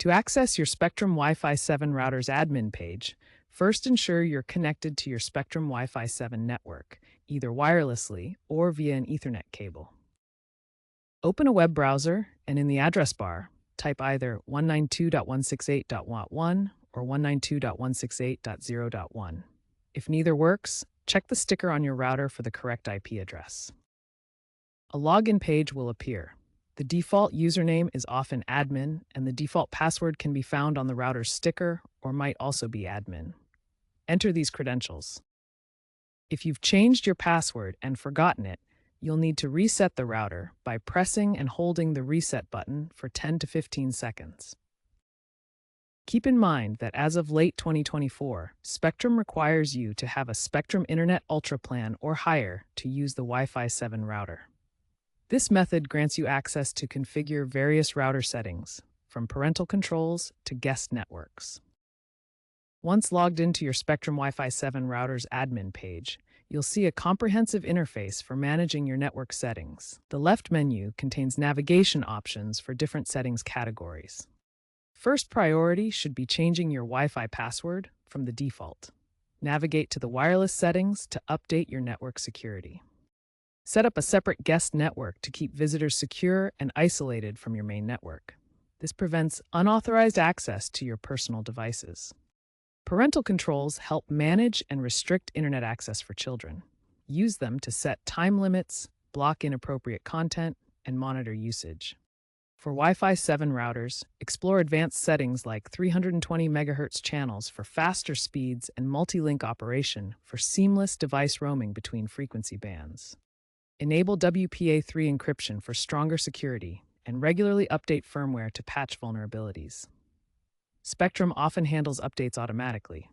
To access your Spectrum Wi-Fi 7 router's admin page, first ensure you're connected to your Spectrum Wi-Fi 7 network, either wirelessly or via an Ethernet cable. Open a web browser and in the address bar, type either 192.168.1 or 192.168.0.1. If neither works, check the sticker on your router for the correct IP address. A login page will appear. The default username is often admin, and the default password can be found on the router's sticker or might also be admin. Enter these credentials. If you've changed your password and forgotten it, you'll need to reset the router by pressing and holding the reset button for 10 to 15 seconds. Keep in mind that as of late 2024, Spectrum requires you to have a Spectrum Internet Ultra plan or higher to use the Wi-Fi 7 router. This method grants you access to configure various router settings, from parental controls to guest networks. Once logged into your Spectrum Wi-Fi 7 router's admin page, you'll see a comprehensive interface for managing your network settings. The left menu contains navigation options for different settings categories. First priority should be changing your Wi-Fi password from the default. Navigate to the wireless settings to update your network security. Set up a separate guest network to keep visitors secure and isolated from your main network. This prevents unauthorized access to your personal devices. Parental controls help manage and restrict internet access for children. Use them to set time limits, block inappropriate content, and monitor usage. For Wi-Fi 7 routers, explore advanced settings like 320 MHz channels for faster speeds and multi-link operation for seamless device roaming between frequency bands. Enable WPA3 encryption for stronger security and regularly update firmware to patch vulnerabilities. Spectrum often handles updates automatically,